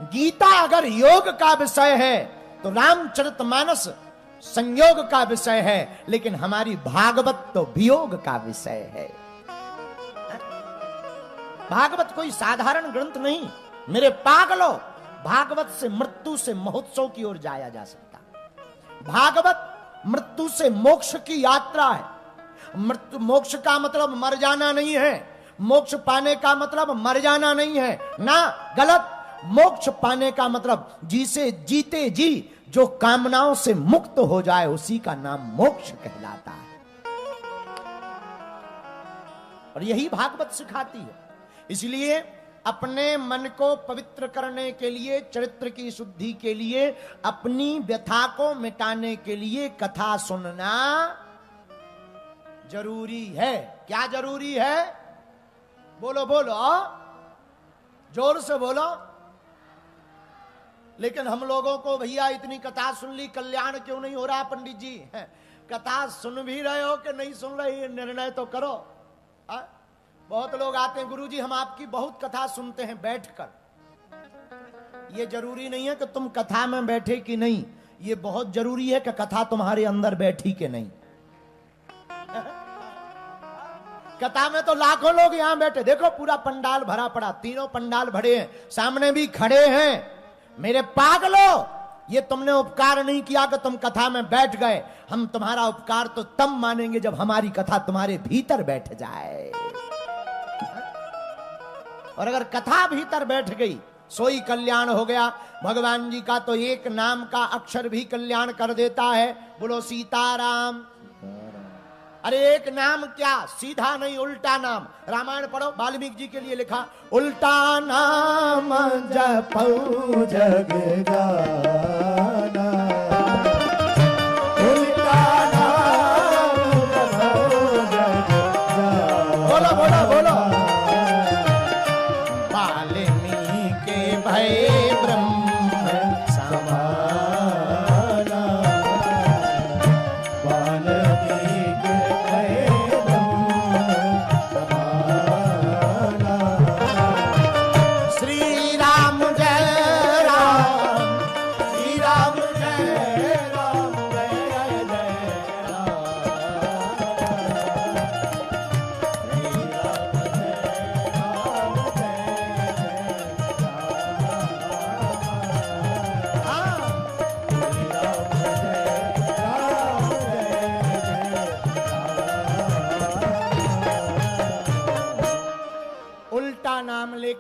गीता अगर योग का विषय है तो रामचरितमानस संयोग का विषय है, लेकिन हमारी भागवत तो वियोग का विषय है। भागवत कोई साधारण ग्रंथ नहीं मेरे पागलों। भागवत से मृत्यु से महोत्सव की ओर जाया जा सकता। भागवत मृत्यु से मोक्ष की यात्रा है। मृत्यु मोक्ष का मतलब मर जाना नहीं है, मोक्ष पाने का मतलब मर जाना नहीं है ना, गलत। मोक्ष पाने का मतलब जिसे जीते जी जो कामनाओं से मुक्त हो जाए उसी का नाम मोक्ष कहलाता है। और यही भागवत सिखाती है। इसलिए अपने मन को पवित्र करने के लिए, चरित्र की शुद्धि के लिए, अपनी व्यथा को मिटाने के लिए कथा सुनना जरूरी है। क्या जरूरी है? बोलो बोलो, जोर से बोलो। लेकिन हम लोगों को भैया इतनी कथा सुन ली, कल्याण क्यों नहीं हो रहा पंडित जी? कथा सुन भी रहे हो कि नहीं सुन रहे, निर्णय तो करो। बहुत लोग आते हैं, गुरुजी हम आपकी बहुत कथा सुनते हैं बैठकर। ये जरूरी नहीं है कि तुम कथा में बैठे कि नहीं, ये बहुत जरूरी है कि कथा तुम्हारे अंदर बैठी कि नहीं। कथा में तो लाखों लोग यहां बैठे, देखो पूरा पंडाल भरा पड़ा, तीनों पंडाल भरे हैं, सामने भी खड़े हैं। मेरे पागलों, ये तुमने उपकार नहीं किया कि तुम कथा में बैठ गए। हम तुम्हारा उपकार तो तब मानेंगे जब हमारी कथा तुम्हारे भीतर बैठ जाए। और अगर कथा भीतर बैठ गई सोई कल्याण हो गया। भगवान जी का तो एक नाम का अक्षर भी कल्याण कर देता है। बोलो सीताराम। अरे एक नाम क्या, सीधा नहीं उल्टा नाम। रामायण पढ़ो, वाल्मीकि जी के लिए लिखा, उल्टा नाम जपऊ जग गाना, उल्टा नाम जपऊ जग गाना। बोलो बोलो बोलो। वाल्मीकि के भय ब्रह्म समाना,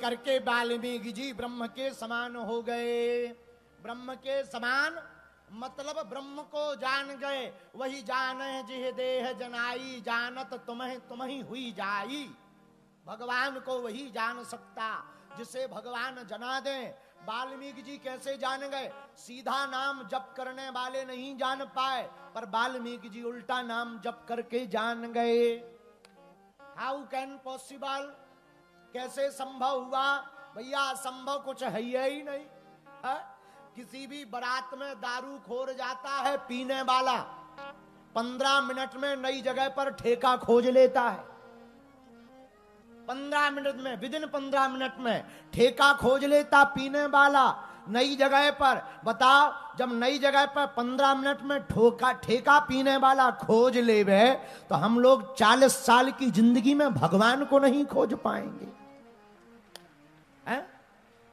करके वाल्मीकि जी ब्रह्म के समान हो गए। ब्रह्म के समान मतलब ब्रह्म को जान गए। वही जाने जिह देह जनाई, जानत तुम्हें तुम्ही हुई जाई। भगवान को वही जान सकता जिसे भगवान जना दे। वाल्मीकि जी कैसे जान गए? सीधा नाम जप करने वाले नहीं जान पाए, पर वाल्मीकि जी उल्टा नाम जप करके जान गए। How can possible? कैसे संभव हुआ? भैया संभव कुछ है ही नहीं है? किसी भी बारात में दारू खोर जाता है पीने वाला, 15 मिनट में नई जगह पर ठेका खोज लेता है। 15 मिनट में, विदिन 15 मिनट में ठेका खोज लेता पीने वाला नई जगह पर। बताओ, जब नई जगह पर 15 मिनट में ठेका पीने वाला खोज लेवे, तो हम लोग 40 साल की जिंदगी में भगवान को नहीं खोज पाएंगे।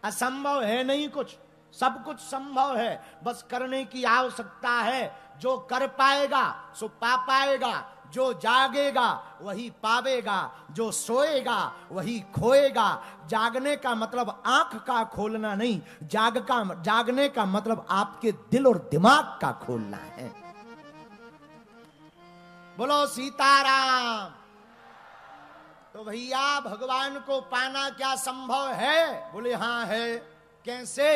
असंभव है नहीं कुछ, सब कुछ संभव है। बस करने की आवश्यकता है। जो कर पाएगा सो पा पाएगा, जो जागेगा वही पावेगा, जो सोएगा वही खोएगा। जागने का मतलब आंख का खोलना नहीं, जागने का मतलब आपके दिल और दिमाग का खोलना है। बोलो सीताराम। तो भैया भगवान को पाना क्या संभव है? बोले हाँ है। कैसे?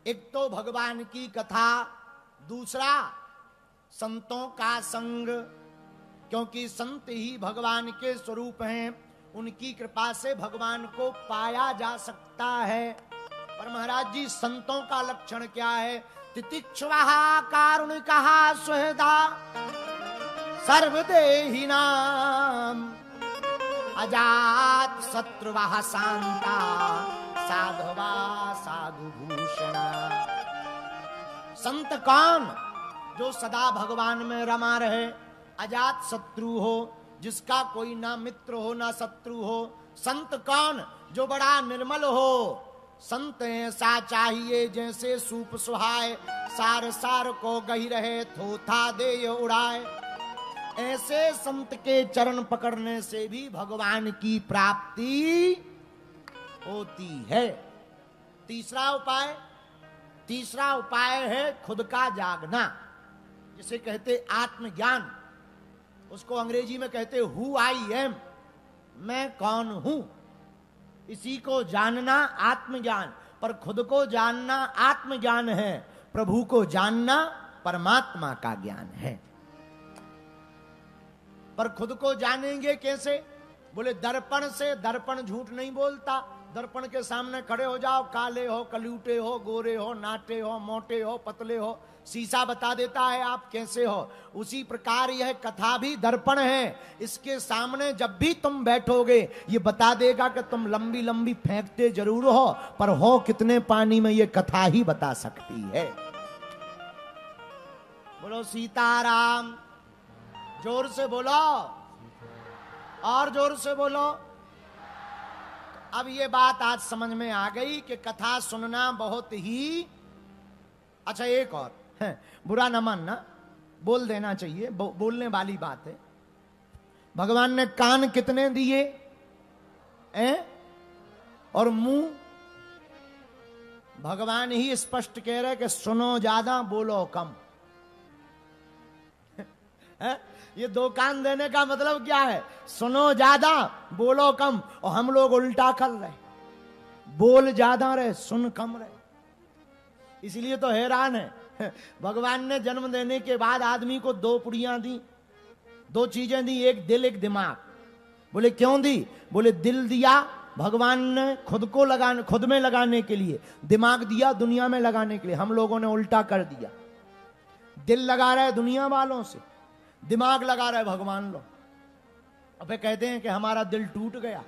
एक तो भगवान की कथा, दूसरा संतों का संग, क्योंकि संत ही भगवान के स्वरूप हैं। उनकी कृपा से भगवान को पाया जा सकता है। पर महाराज जी संतों का लक्षण क्या है? तितिक्षुवः कारुणिकः सुहृदा सर्वदेहिनां अजात शत्रुवः शांता साधवा साधु रघुभूषणा। संत कौन? जो सदा भगवान में रमा रहे, अजात शत्रु हो, जिसका कोई ना मित्र हो ना शत्रु हो। संत कौन? जो बड़ा निर्मल हो। संत ऐसा चाहिए जैसे सूप सुहाए, सार सार को गही रहे, थोथा दे उड़ाए। ऐसे संत के चरण पकड़ने से भी भगवान की प्राप्ति होती है। तीसरा उपाय है खुद का जागना, जिसे कहते आत्मज्ञान। उसको अंग्रेजी में कहते हु आई एम, मैं कौन हूं। इसी को जानना आत्मज्ञान। पर खुद को जानना आत्मज्ञान है, प्रभु को जानना परमात्मा का ज्ञान है। पर खुद को जानेंगे कैसे? बोले दर्पण से। दर्पण झूठ नहीं बोलता। दर्पण के सामने खड़े हो जाओ, काले हो, कलूटे हो, गोरे हो, नाटे हो, मोटे हो, पतले हो, शीशा बता देता है आप कैसे हो। उसी प्रकार यह कथा भी दर्पण है। इसके सामने जब भी तुम बैठोगे ये बता देगा कि तुम लंबी लंबी फेंकते जरूर हो, पर हो कितने पानी में ये कथा ही बता सकती है। बोलो सीताराम। जोर से बोलो, और जोर से बोलो। अब ये बात आज समझ में आ गई कि कथा सुनना बहुत ही अच्छा। एक और है, बुरा न मानना, बोल देना चाहिए, बोलने वाली बात है। भगवान ने कान कितने दिए और मुंह? भगवान ही स्पष्ट कह रहे कि सुनो ज्यादा बोलो कम। ये दो कान देने का मतलब क्या है? सुनो ज्यादा बोलो कम। और हम लोग उल्टा कर रहे, बोल ज्यादा रहे सुन कम रहे। इसलिए तो हैरान है, भगवान ने जन्म देने के बाद आदमी को दो पुड़ियां दी, दो चीजें दी, एक दिल एक दिमाग। बोले क्यों दी? बोले दिल दिया भगवान ने खुद में लगाने के लिए, दिमाग दिया दुनिया में लगाने के लिए। हम लोगों ने उल्टा कर दिया, दिल लगा रहे दुनिया वालों से, दिमाग लगा रहे भगवान लोग। अब कहते हैं कि हमारा दिल टूट गया।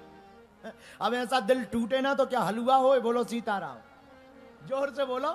अब ऐसा दिल टूटे ना तो क्या हलवा हो? बोलो सीताराम। जोर से बोलो।